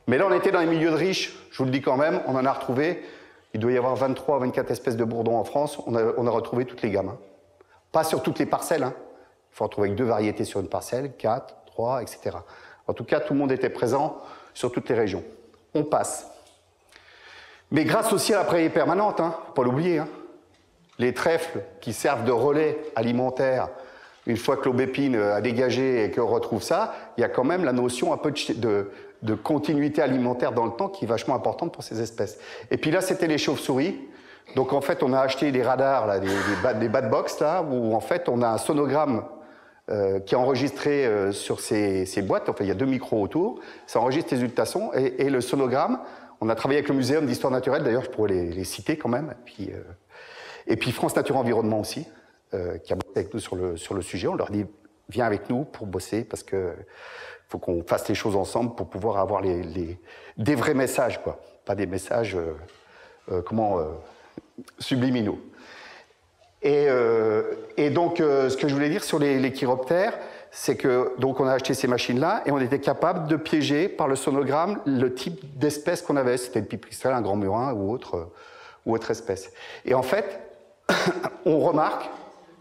Mais là on était dans les milieux de riches, je vous le dis quand même, on en a retrouvé. Il doit y avoir 23 à 24 espèces de bourdons en France. On a retrouvé toutes les gammes. Hein. Pas sur toutes les parcelles. Hein. Il faut retrouver avec 2 variétés sur une parcelle, 4, 3, etc. En tout cas, tout le monde était présent sur toutes les régions. On passe. Mais grâce aussi à la prairie permanente, hein, faut pas l'oublier. Hein. Les trèfles qui servent de relais alimentaire, une fois que l'aubépine a dégagé et qu'on retrouve ça, il y a quand même la notion un peu de continuité alimentaire dans le temps qui est vachement importante pour ces espèces. Et puis là, c'était les chauves-souris. Donc en fait, on a acheté des radars, là, des bad box, là, où en fait, on a un sonogramme qui est enregistré sur ces boîtes. Enfin, il y a 2 micros autour. Ça enregistre les ultrasons. Et le sonogramme, on a travaillé avec le Muséum d'histoire naturelle, d'ailleurs, je pourrais les citer quand même. Et puis France Nature Environnement aussi, qui a bossé avec nous sur le sujet. On leur dit, viens avec nous pour bosser, parce que faut qu'on fasse les choses ensemble pour pouvoir avoir des vrais messages, quoi. Pas des messages subliminaux. Et donc, ce que je voulais dire sur les chiroptères, c'est que donc on a acheté ces machines-là et on était capable de piéger par le sonogramme le type d'espèce qu'on avait. C'était le pipistrelle, un grand murin ou autre espèce. Et en fait, on remarque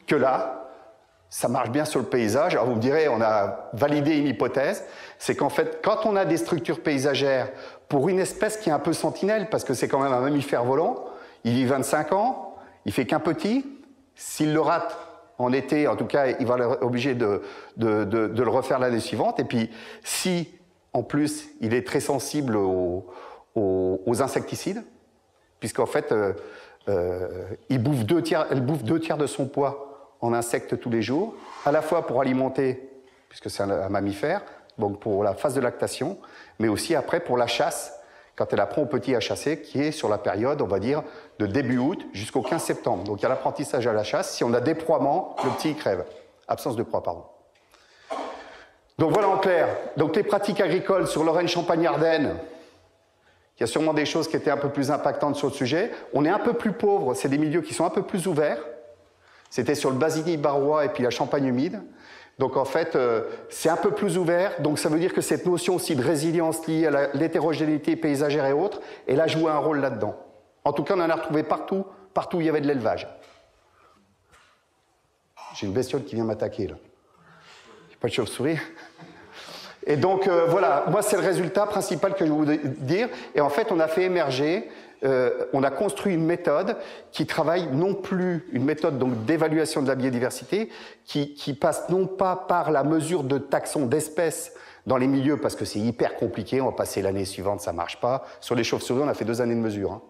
que là, ça marche bien sur le paysage. Alors vous me direz, on a validé une hypothèse, c'est qu'en fait, quand on a des structures paysagères pour une espèce qui est un peu sentinelle, parce que c'est quand même un mammifère volant, il vit 25 ans, il fait qu'un petit, S'il le rate en été, en tout cas, il va être obligé de le refaire l'année suivante. Et puis, si, en plus, il est très sensible aux insecticides, puisqu'en fait, elle bouffe 2 tiers de son poids en insectes tous les jours, à la fois pour alimenter, puisque c'est un mammifère, donc pour la phase de lactation, mais aussi après pour la chasse, quand elle apprend aux petits à chasser, qui est sur la période, on va dire, de début août jusqu'au 15 septembre. Donc il y a l'apprentissage à la chasse. Si on a déploiement, le petit il crève. Absence de proie, pardon. Donc voilà en clair. Donc les pratiques agricoles sur Lorraine, Champagne, Ardennes, il y a sûrement des choses qui étaient un peu plus impactantes sur le sujet. On est un peu plus pauvre, c'est des milieux qui sont un peu plus ouverts. C'était sur le Basigny barrois et puis la Champagne humide. Donc en fait, c'est un peu plus ouvert, donc ça veut dire que cette notion aussi de résilience liée à l'hétérogénéité paysagère et autres, elle a joué un rôle là-dedans. En tout cas, on en a retrouvé partout où il y avait de l'élevage. J'ai une bestiole qui vient m'attaquer, là. Il n'y a pas de chauve-souris. Et donc voilà, moi c'est le résultat principal que je voulais dire. Et en fait, on a fait émerger, on a construit une méthode qui travaille non plus, une méthode donc d'évaluation de la biodiversité, qui passe non pas par la mesure de taxon d'espèces dans les milieux, parce que c'est hyper compliqué, on va passer l'année suivante, ça ne marche pas. Sur les chauves-souris, on a fait 2 années de mesure. Hein.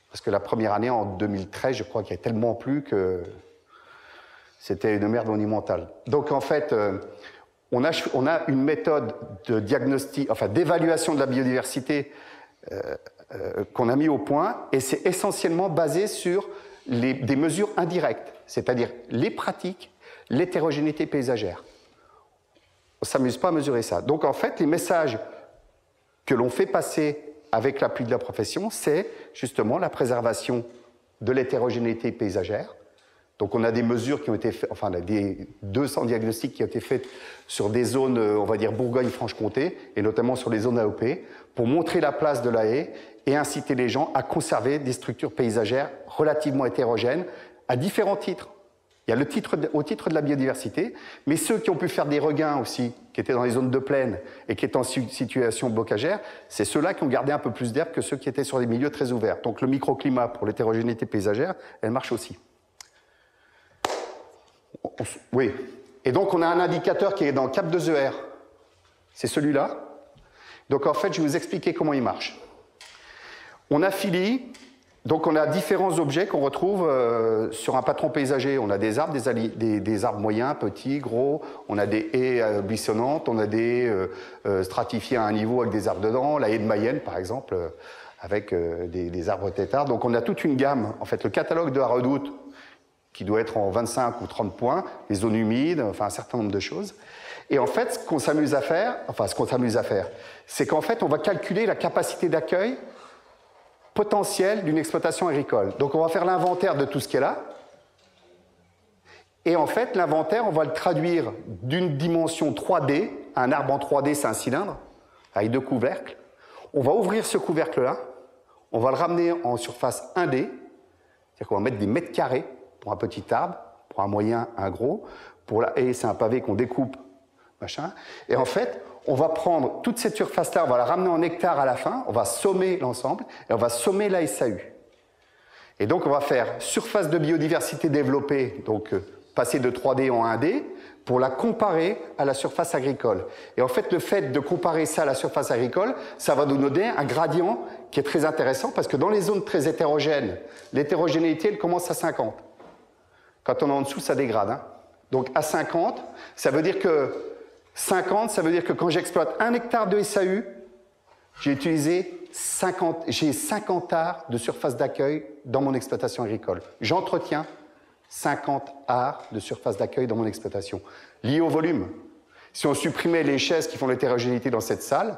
Parce que la première année, en 2013, je crois qu'il y a tellement plu que c'était une merde monumentale. Donc en fait, on a une méthode de diagnostic, enfin d'évaluation de la biodiversité qu'on a mis au point, et c'est essentiellement basé sur des mesures indirectes, c'est-à-dire les pratiques, l'hétérogénéité paysagère. On ne s'amuse pas à mesurer ça. Donc en fait, les messages que l'on fait passer avec l'appui de la profession, c'est justement la préservation de l'hétérogénéité paysagère. Donc on a des mesures qui ont été faites, enfin des 200 diagnostics qui ont été faits sur des zones, on va dire Bourgogne-Franche-Comté, et notamment sur les zones AOP, pour montrer la place de la haie et inciter les gens à conserver des structures paysagères relativement hétérogènes à différents titres. Il y a le titre, au titre de la biodiversité, mais ceux qui ont pu faire des regains aussi, qui étaient dans les zones de plaine et qui étaient en situation bocagère, c'est ceux-là qui ont gardé un peu plus d'herbe que ceux qui étaient sur des milieux très ouverts. Donc le microclimat pour l'hétérogénéité paysagère, elle marche aussi. Oui. Et donc on a un indicateur qui est dans Cap 2ER. C'est celui-là. Donc en fait, je vais vous expliquer comment il marche. On affilie, donc on a différents objets qu'on retrouve sur un patron paysager. On a des arbres, des arbres moyens, petits, gros. On a des haies buissonnantes, on a des stratifiés à un niveau avec des arbres dedans. La haie de Mayenne, par exemple, avec des arbres têtards. Donc on a toute une gamme. En fait, le catalogue de la Redoute, qui doit être en 25 ou 30 points, les zones humides, enfin un certain nombre de choses. Et en fait, ce qu'on s'amuse à faire, c'est qu'en fait, on va calculer la capacité d'accueil potentielle d'une exploitation agricole. Donc on va faire l'inventaire de tout ce qui est là. Et en fait, l'inventaire, on va le traduire d'une dimension 3D. Un arbre en 3D, c'est un cylindre, avec 2 couvercles. On va ouvrir ce couvercle-là, on va le ramener en surface 1D, c'est-à-dire qu'on va mettre des mètres carrés pour un petit arbre, pour un moyen, un gros. Pour la haie, c'est un pavé qu'on découpe, machin. Et en fait, on va prendre toute cette surface-là, on va la ramener en hectares à la fin, on va sommer l'ensemble, et on va sommer la SAU. Et donc, on va faire surface de biodiversité développée, donc passer de 3D en 1D, pour la comparer à la surface agricole. Et en fait, le fait de comparer ça à la surface agricole, ça va nous donner un gradient qui est très intéressant, parce que dans les zones très hétérogènes, l'hétérogénéité, elle commence à 50. Quand on est en dessous, ça dégrade. Hein. Donc à 50, ça veut dire que 50, ça veut dire que quand j'exploite 1 hectare de SAU, j'ai 50 arts de surface d'accueil dans mon exploitation agricole. J'entretiens 50 arts de surface d'accueil dans mon exploitation. Lié au volume. Si on supprimait les chaises qui font l'hétérogénéité dans cette salle,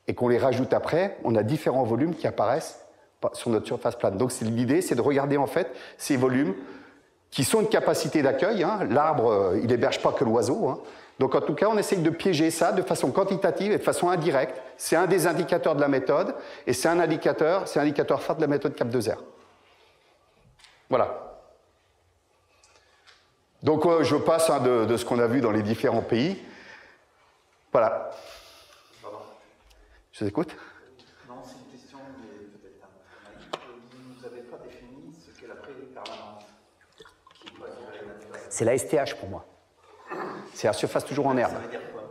et qu'on les rajoute après, on a différents volumes qui apparaissent sur notre surface plane. Donc l'idée, c'est de regarder en fait ces volumes qui sont une capacité d'accueil. Hein. L'arbre, il n'héberge pas que l'oiseau. Hein. Donc en tout cas, on essaye de piéger ça de façon quantitative et de façon indirecte. C'est un des indicateurs de la méthode et c'est un indicateur phare de la méthode Cap 2R. Voilà. Donc je passe hein, de ce qu'on a vu dans les différents pays. Voilà. Pardon. Je vous écoute. Non, c'est une question, mais peut-être un peu naïve. Vous n'avez pas défini ce qu'est la pré-permanence. C'est la STH pour moi. C'est la surface toujours en herbe. Ça veut dire quoi?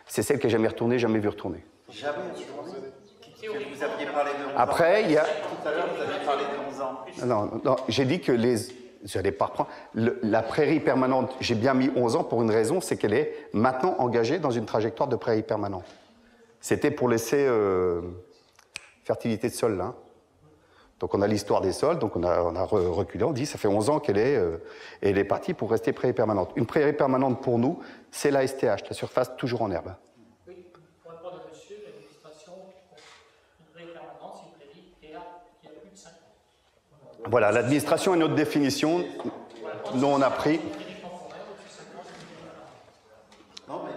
C'est celle qui n'a jamais retourné, jamais vu retourner. Jamais retourné. Vous aviez parlé de 11 ans. Après, il y a... Tout à l'heure, vous aviez parlé de 11 ans. Non, non, j'ai dit que les... J'allais pas reprendre. La prairie permanente, j'ai bien mis 11 ans pour une raison, c'est qu'elle est maintenant engagée dans une trajectoire de prairie permanente. C'était pour laisser fertilité de sol, là. Donc on a l'histoire des sols, donc on a reculé, on dit ça fait 11 ans qu'elle est partie pour rester prairie permanente. Une prairie permanente pour nous, c'est la STH, la surface toujours en herbe. Oui, pour répondre à monsieur, l'administration, une prairie permanente, c'est une prairie qui est là, qui a plus de 5 ans. Voilà, l'administration est notre définition. Nous on a pris. Non, mais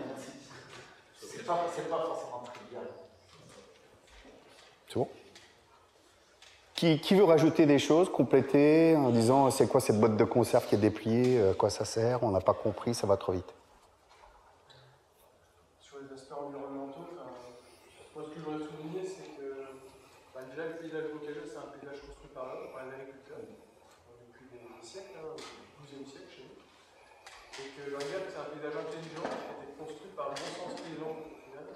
c'est pas forcément trivial. C'est bon. Qui veut rajouter des choses, compléter, en disant c'est quoi cette boîte de conserve qui est dépliée, à quoi ça sert, on n'a pas compris, ça va trop vite. Sur les aspects environnementaux, moi ce que je voudrais souligner, c'est que déjà le paysage bocageux, c'est un paysage construit par l'homme, par les agriculteurs, depuis des siècles, au XIIe siècle chez nous. Et que c'est un paysage intelligent qui a été construit par le bon sens paysan au final.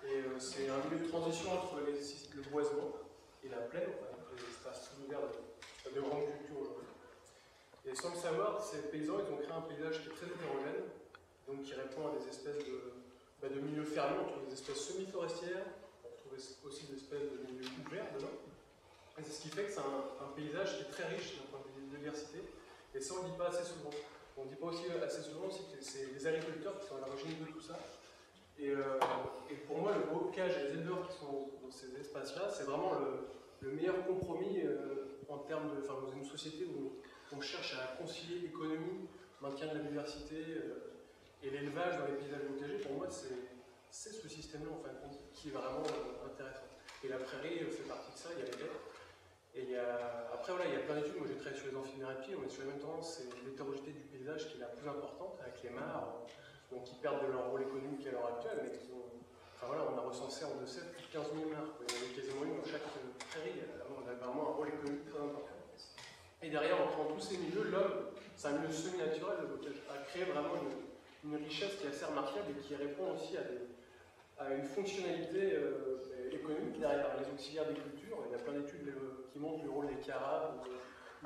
Et c'est un milieu de transition entre le boisement et la plaine, les espaces ouverts de grande culture aujourd'hui. Et sans le savoir, ces paysans, ils ont créé un paysage qui est très hétérogène, donc qui répond à des espèces de milieux fermés, on trouve des espèces semi-forestières, on trouve aussi des espèces de milieux ouverts dedans. Et c'est ce qui fait que c'est un paysage qui est très riche d'un point de vue de biodiversité, et ça on ne le dit pas assez souvent. On ne dit pas aussi assez souvent aussi que c'est les agriculteurs qui sont à l'origine de tout ça. Et pour moi, le bocage et les éleveurs qui sont dans ces espaces-là, c'est vraiment le meilleur compromis en termes de. Enfin, dans une société où on cherche à concilier économie, maintien de la biodiversité et l'élevage dans les paysages bocagers, pour moi, c'est ce système-là, en fin de compte, qui est vraiment intéressant. Et la prairie fait partie de ça, il y a les haies. Et après, voilà, il y a plein d'études. Moi, j'ai travaillé sur les amphibérépies, on est sur la même tendance, c'est l'hétérogénéité du paysage qui est la plus importante, avec les mares, donc qui perdent de leur rôle économique à l'heure actuelle, mais qui ont. Enfin voilà, on a recensé en 2007 plus de 15 000 mares. Il y en avait quasiment une dans chaque prairie. On a vraiment un rôle économique très important. Et derrière, entre tous ces milieux, l'homme, c'est un milieu semi-naturel, le bocage, a créé vraiment une richesse qui est assez remarquable et qui répond aussi à une fonctionnalité économique derrière les auxiliaires des cultures. Il y a plein d'études qui montrent le rôle des carabes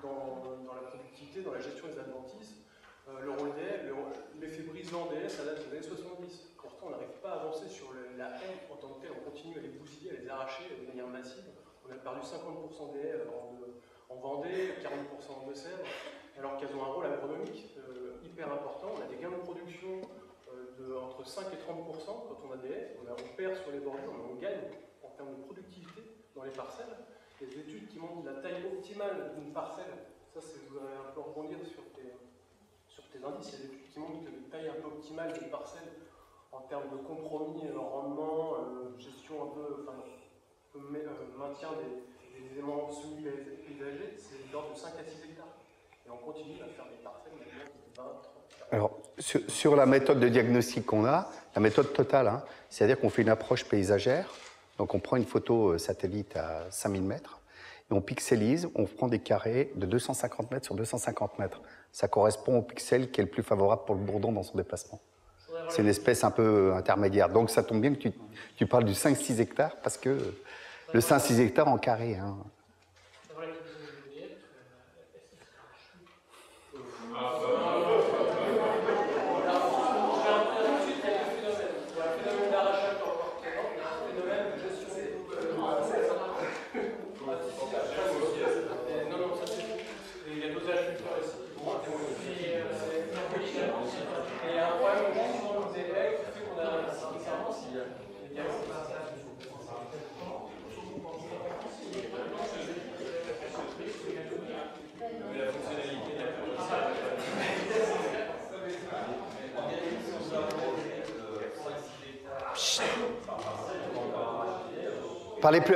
dans la productivité, dans la gestion des adventices. Le rôle des haies, l'effet brisant des haies, ça date des années 70. Pourtant, on n'arrive pas à avancer sur la haie en tant que telle. On continue à les bousiller, à les arracher de manière massive. On a perdu 50% des haies en Vendée, 40% en Deux-Sèvres, alors qu'elles ont un rôle agronomique hyper important. On a des gains de production entre 5 et 30% quand on a des haies. On perd sur les bordures, mais on gagne en termes de productivité dans les parcelles. Il y a des études qui montrent la taille optimale d'une parcelle. Ça, c'est vous allez un peu rebondir sur tes indices. Il y a des études qui montrent que la taille un peu optimale d'une parcelle en termes de compromis, rendement, gestion un peu, maintien des éléments semi-paysagers, c'est de l'ordre de 5 à 6 hectares. Et on continue à faire des parcelles maintenant de 20, 30. Alors, sur la méthode de diagnostic qu'on a, la méthode totale, hein, c'est-à-dire qu'on fait une approche paysagère, donc on prend une photo satellite à 5000 mètres, et on pixelise, on prend des carrés de 250 mètres sur 250 mètres. Ça correspond au pixel qui est le plus favorable pour le bourdon dans son déplacement. C'est une espèce un peu intermédiaire. Donc ça tombe bien que tu parles du 5-6 hectares, parce que le 5-6 hectares en carré. Hein.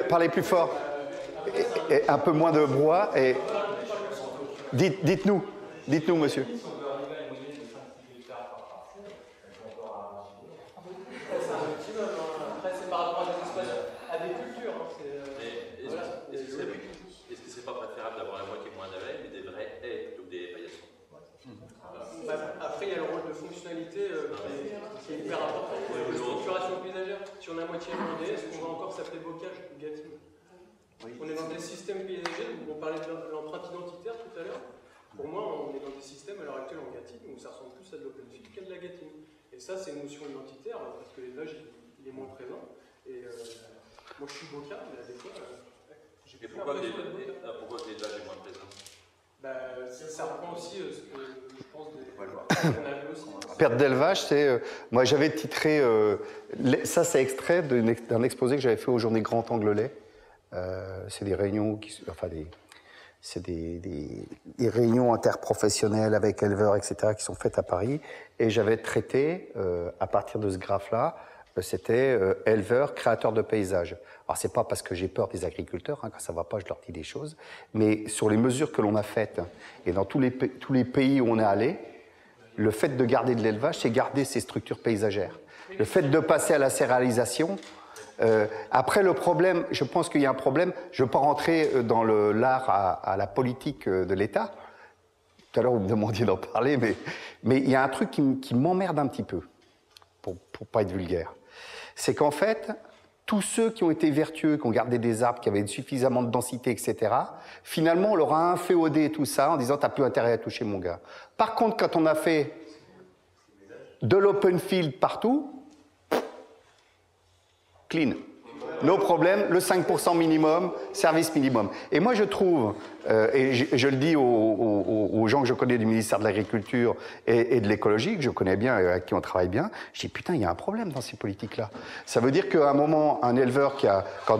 Parlez plus fort, et un peu moins de brouhaha, et dites-nous, monsieur. Après, c'est par rapport à des espaces, à des cultures. Est-ce que c'est pas préférable d'avoir la moitié moins d'abeilles, mais des vraies haies plutôt que des haies paillasson? Après, il y a le rôle de fonctionnalité qui est hyper important pour la structuration paysagère. Si on a moitié demandé, est-ce qu'on va encore s'appeler bocage ou gâtine? On est dans des systèmes paysagers, où on parlait de l'empreinte identitaire tout à l'heure. Pour moi, on est dans des systèmes à l'heure actuelle en gâtine, où ça ressemble plus à de l'open field qu'à de la gâtine. Et ça, c'est une notion identitaire, parce que l'élevage, il est moins présent. Et moi, je suis bocage, mais des fois, j'ai Et pourquoi l'élevage est moins présent? Ça reprend aussi ce que je pense qu'on avait aussi. Perte d'élevage, c'est... moi, j'avais titré... ça, c'est extrait d'un exposé que j'avais fait aux Journées Grand Anglais. C'est des réunions c'est des réunions interprofessionnelles avec éleveurs, etc., qui sont faites à Paris. Et j'avais traité, à partir de ce graphe-là, c'était éleveur, créateur de paysages. Alors, c'est pas parce que j'ai peur des agriculteurs, hein, quand ça va pas, je leur dis des choses, mais sur les mesures que l'on a faites, et dans tous les pays où on est allé, le fait de garder de l'élevage, c'est garder ces structures paysagères. Le fait de passer à la céréalisation... après, le problème, je pense qu'il y a un problème, je ne veux pas rentrer dans l'art à la politique de l'État. Tout à l'heure, vous me demandiez d'en parler, mais il y a un truc qui m'emmerde un petit peu, pour ne pas être vulgaire. C'est qu'en fait, tous ceux qui ont été vertueux, qui ont gardé des arbres, qui avaient suffisamment de densité, etc., finalement, on leur a inféodé tout ça en disant « t'as plus intérêt à toucher mon gars ». Par contre, quand on a fait de l'open field partout, clean. No problème, le 5% minimum, service minimum. Et moi, je trouve, et je le dis aux gens que je connais du ministère de l'Agriculture et de l'Écologie, que je connais bien, avec qui on travaille bien, je dis, putain, il y a un problème dans ces politiques-là. Ça veut dire qu'à un moment, un éleveur,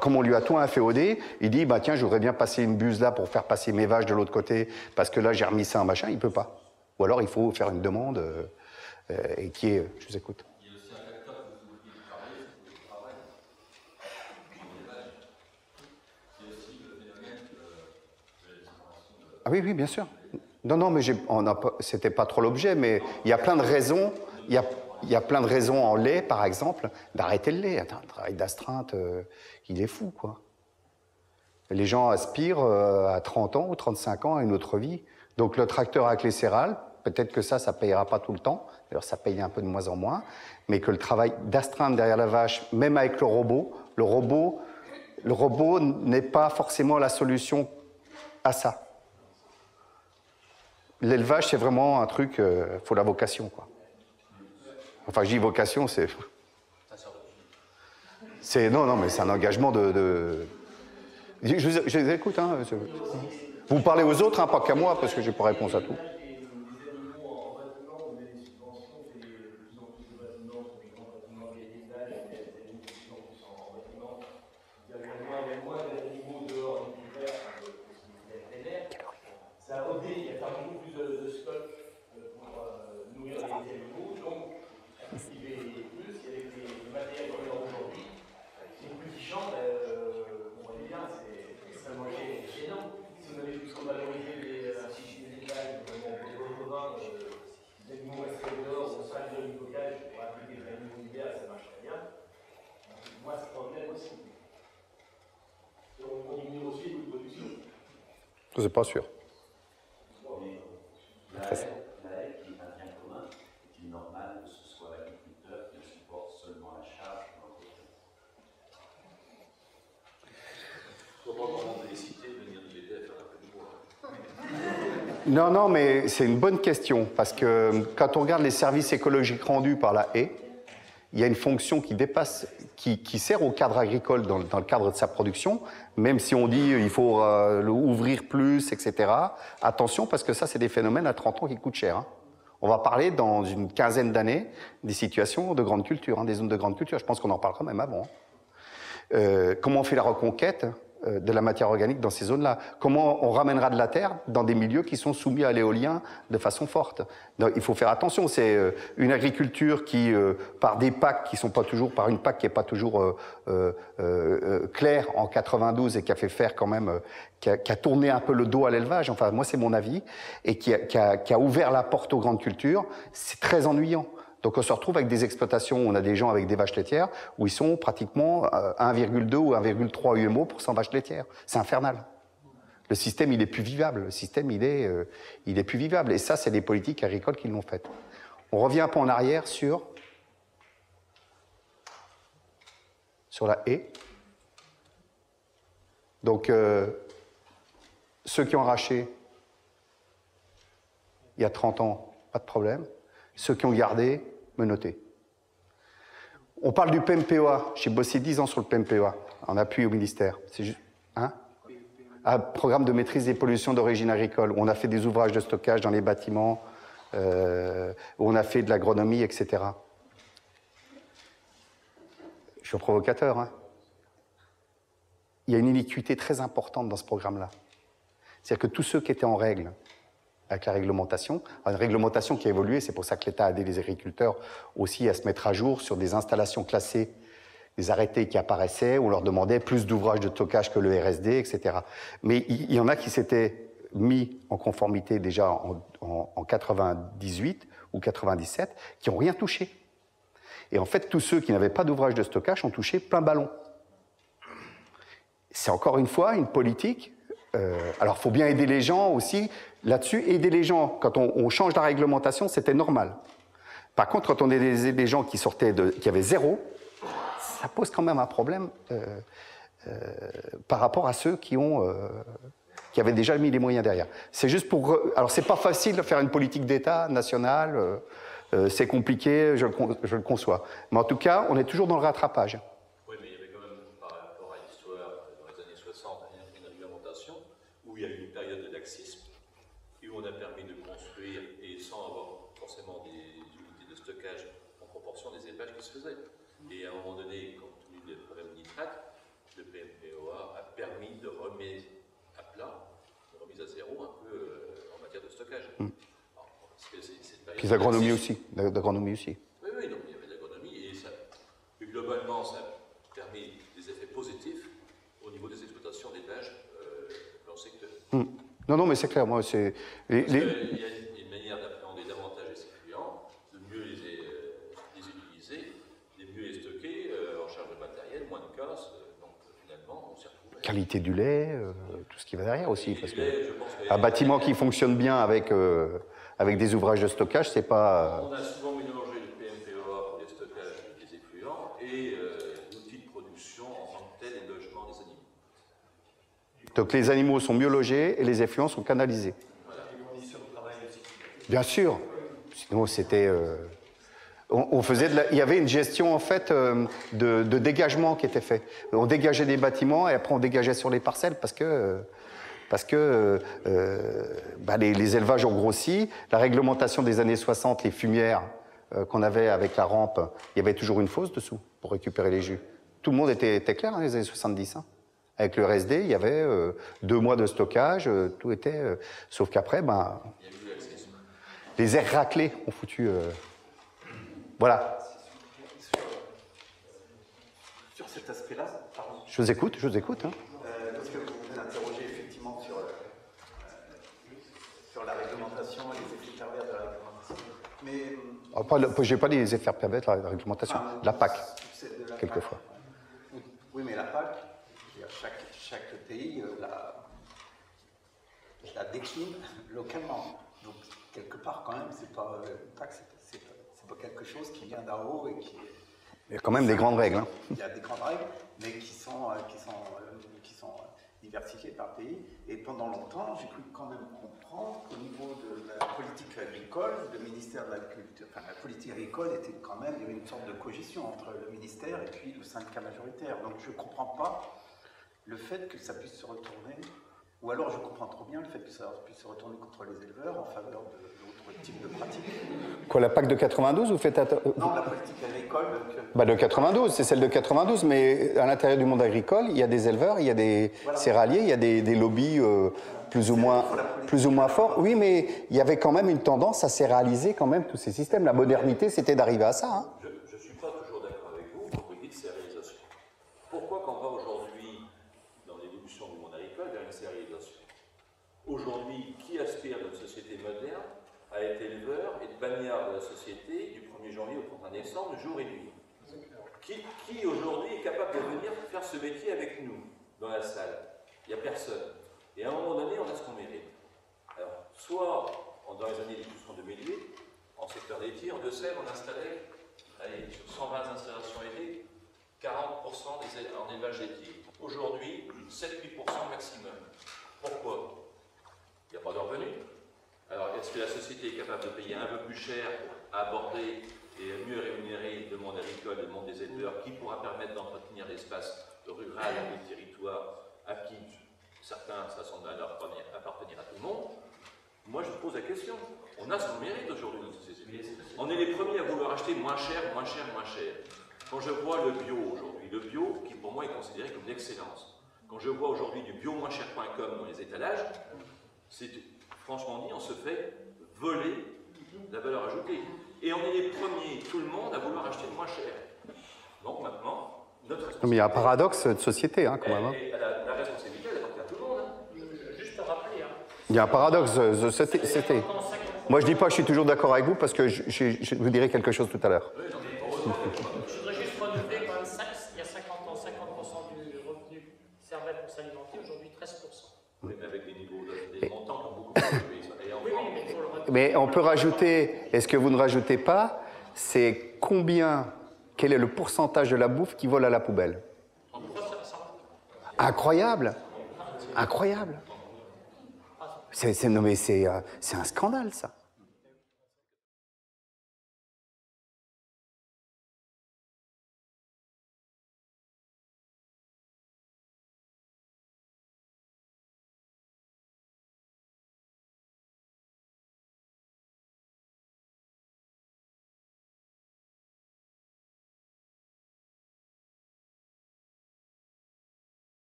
comme on lui a tout inféodé, il dit, bah tiens, je voudrais bien passer une buse là pour faire passer mes vaches de l'autre côté, parce que là, j'ai remis ça, un machin, il ne peut pas. Ou alors, il faut faire une demande, et qui est... Je vous écoute. Ah oui, oui, bien sûr. Non, mais c'était pas trop l'objet, mais il y a plein de raisons. Il y a plein de raisons en lait, par exemple, d'arrêter le lait. Attends, le travail d'astreinte, il est fou, quoi. Les gens aspirent à 30 ans ou 35 ans à une autre vie. Donc le tracteur avec les céréales, peut-être que ça payera pas tout le temps. D'ailleurs, ça paye un peu de moins en moins. Mais que le travail d'astreinte derrière la vache, même avec le robot n'est pas forcément la solution à ça. L'élevage, c'est vraiment un truc, faut la vocation, quoi. Enfin, je dis vocation, c'est... Non, mais c'est un engagement de... Je les écoute, hein. Vous parlez aux autres, hein, pas qu'à moi, parce que j'ai pas réponse à tout. C'est pas sûr. La haie qui est un bien commun, est-il normal que ce soit l'agriculteur qui supporte seulement la charge de l'entretien? Faut pas demander les cités de venir nous aider à faire un peu de bois. Non, mais c'est une bonne question, parce que quand on regarde les services écologiques rendus par la haie, il y a une fonction qui dépasse, qui sert au cadre agricole dans le cadre de sa production, même si on dit il faut ouvrir plus, etc. Attention, parce que ça, c'est des phénomènes à 30 ans qui coûtent cher. Hein. On va parler dans une quinzaine d'années des situations de grande culture, hein, des zones de grande culture. Je pense qu'on en parlera même avant. Comment on fait la reconquête de la matière organique dans ces zones-là? Comment on ramènera de la terre dans des milieux qui sont soumis à l'éolien de façon forte? Donc, il faut faire attention. C'est une agriculture qui, par des PAC qui sont pas toujours, par une PAC qui est pas toujours claire en 92 et qui a fait faire quand même, qui a tourné un peu le dos à l'élevage. Enfin, moi, c'est mon avis, et qui a ouvert la porte aux grandes cultures. C'est très ennuyant. Donc on se retrouve avec des exploitations où on a des gens avec des vaches laitières où ils sont pratiquement 1,2 ou 1,3 UMO pour 100 vaches laitières. C'est infernal. Le système, il est plus vivable. Le système, il est plus vivable. Et ça, c'est les politiques agricoles qui l'ont fait. On revient un peu en arrière sur la haie. Donc, ceux qui ont arraché il y a 30 ans, pas de problème. Ceux qui ont gardé, menottés. On parle du PMPOA. J'ai bossé 10 ans sur le PMPOA, en appui au ministère. C'est juste... Hein? Un programme de maîtrise des pollutions d'origine agricole, où on a fait des ouvrages de stockage dans les bâtiments, où on a fait de l'agronomie, etc. Je suis un provocateur, hein. Il y a une iniquité très importante dans ce programme-là. C'est-à-dire que tous ceux qui étaient en règle avec la réglementation, une réglementation qui a évolué, c'est pour ça que l'État a aidé les agriculteurs aussi à se mettre à jour sur des installations classées, des arrêtés qui apparaissaient, où on leur demandait plus d'ouvrages de stockage que le RSD, etc. Mais il y en a qui s'étaient mis en conformité déjà en 98 ou 97, qui n'ont rien touché. Et en fait, tous ceux qui n'avaient pas d'ouvrage de stockage ont touché plein ballon. C'est encore une fois une politique. Alors, il faut bien aider les gens aussi là-dessus. Aider les gens, quand on change la réglementation, c'était normal. Par contre, quand on aide des gens qui avaient zéro, ça pose quand même un problème par rapport à ceux qui avaient déjà mis les moyens derrière. C'est juste pour... Alors, c'est pas facile de faire une politique d'État nationale. C'est compliqué, je le conçois. Mais en tout cas, on est toujours dans le rattrapage. Oui, mais il y avait quand même, par rapport à l'histoire, dans les années 60, une réglementation où il y a eu une période de laxisme et où on a permis de construire, et sans avoir forcément des unités de stockage en proportion des élevages qui se faisaient. Et à un moment donné, compte tenu des problèmes de nitrate, le PMPOA a permis de remettre à plat, de remise à zéro un peu en matière de stockage. Puis l'agronomie aussi. L'agronomie aussi. Oui, donc il y avait de l'agronomie et globalement, ça a permis des effets positifs au niveau des exploitations d'élevage dans le secteur. Non, mais c'est clair, moi, c'est... Il y a une manière d'appréhender davantage les effluents, de mieux les utiliser, de mieux les stocker en charge de matériel, moins de casse, donc finalement, on s'y retrouve. Qualité du lait, tout ce qui va derrière aussi, parce que un bâtiment qui fonctionne bien avec des ouvrages de stockage, c'est pas... On a souvent mélangé le PMPOA pour les stockages des effluents et l'outil de production en tant que tel et le logement des animaux. Donc les animaux sont mieux logés et les effluents sont canalisés. Voilà. Bien sûr. Sinon, c'était... il y avait une gestion, en fait, de dégagement qui était fait. On dégageait des bâtiments et après on dégageait sur les parcelles parce que les élevages ont grossi. La réglementation des années 60, les fumières qu'on avait avec la rampe, il y avait toujours une fosse dessous pour récupérer les jus. Tout le monde était clair dans les années 70. Hein. Avec le RSD, il y avait 2 mois de stockage, tout était... sauf qu'après, les airs raclés ont foutu... Voilà. Sur cet aspect-là, pardon. Je vous écoute. Hein. Parce que vous vous interrogez effectivement sur la réglementation et les effets pervers de la réglementation. Mais... je n'ai pas les effets pervers de la réglementation, de la PAC, quelquefois. Oui, mais la PAC, chaque pays la décline localement. Donc, quelque part, quand même, c'est pas une PAC, c'est pas quelque chose qui vient d'en haut et qui... Il y a quand même des grandes règles. Hein. Il y a des grandes règles, mais qui sont diversifiées par pays. Et pendant longtemps, j'ai cru quand même comprendre qu'au niveau de la politique agricole, le ministère de l'Agriculture, enfin la politique agricole était quand même, il y avait une sorte de cogestion entre le ministère et puis le syndicat majoritaire. Donc je ne comprends pas le fait que ça puisse se retourner, ou alors je comprends trop bien le fait que ça puisse se retourner contre les éleveurs en faveur d'autres types de pratiques. Quoi, la PAC de 92 ou faites Non, la politique agricole. De 92, c'est celle de 92, mais à l'intérieur du monde agricole, il y a des éleveurs, il y a des céréaliers, il y a des lobbies plus ou moins forts. Oui, mais il y avait quand même une tendance à céréaliser quand même tous ces systèmes. La modernité, c'était d'arriver à ça. Hein. Je ne suis pas toujours d'accord avec vous quand vous dites céréalisation. Pourquoi quand on va aujourd'hui dans l'évolution du monde agricole vers une céréalisation? Aujourd'hui, qui aspire dans une société moderne à être éleveur et de bagnard de la société du 1er janvier au 31 décembre, jour et nuit? Qui aujourd'hui est capable de venir faire ce métier avec nous dans la salle? Il n'y a personne. Et à un moment donné, on a ce qu'on mérite. Alors, soit, dans les années jusqu'en 2008, en secteur laitier, en Deux-Sèvres, on installait, allez, sur 120 installations aidées, 40% en élevage laitier. Aujourd'hui, 7-8% maximum. Pourquoi? Il n'y a pas de revenus. Alors, est-ce que la société est capable de payer un peu plus cher pour aborder et mieux rémunérer le monde agricole et le monde des éleveurs, qui pourra permettre d'entretenir l'espace rural et le territoire à qui certains, ça semble appartenir à tout le monde? Moi, je pose la question. On a ce qu'on mérite aujourd'hui dans notre société. On est les premiers à vouloir acheter moins cher, moins cher, moins cher. Quand je vois le bio aujourd'hui, le bio, qui pour moi est considéré comme une excellence, quand je vois aujourd'hui du biomoincher.com dans les étalages, c'est franchement dit, on se fait voler la valeur ajoutée. Et on est les premiers, tout le monde, à vouloir acheter moins cher. Donc maintenant, notre responsabilité... Mais il y a un paradoxe de société, hein, quand même. Hein. La responsabilité, elle appartient à tout le monde. Hein. Juste rappeler. Hein. Il y a un paradoxe de société. Moi, je ne dis pas que je suis toujours d'accord avec vous, parce que je vous dirai quelque chose tout à l'heure. Je voudrais juste renouveler quand même il y a 50 ans, 50% du revenu servait pour s'alimenter, aujourd'hui 13%. Oui, mais avec des niveaux, des montants qui ont beaucoup plus élevés. Mais on peut rajouter, et ce que vous ne rajoutez pas, c'est quel est le pourcentage de la bouffe qui vole à la poubelle? Incroyable! Incroyable! Non mais c'est un scandale, ça.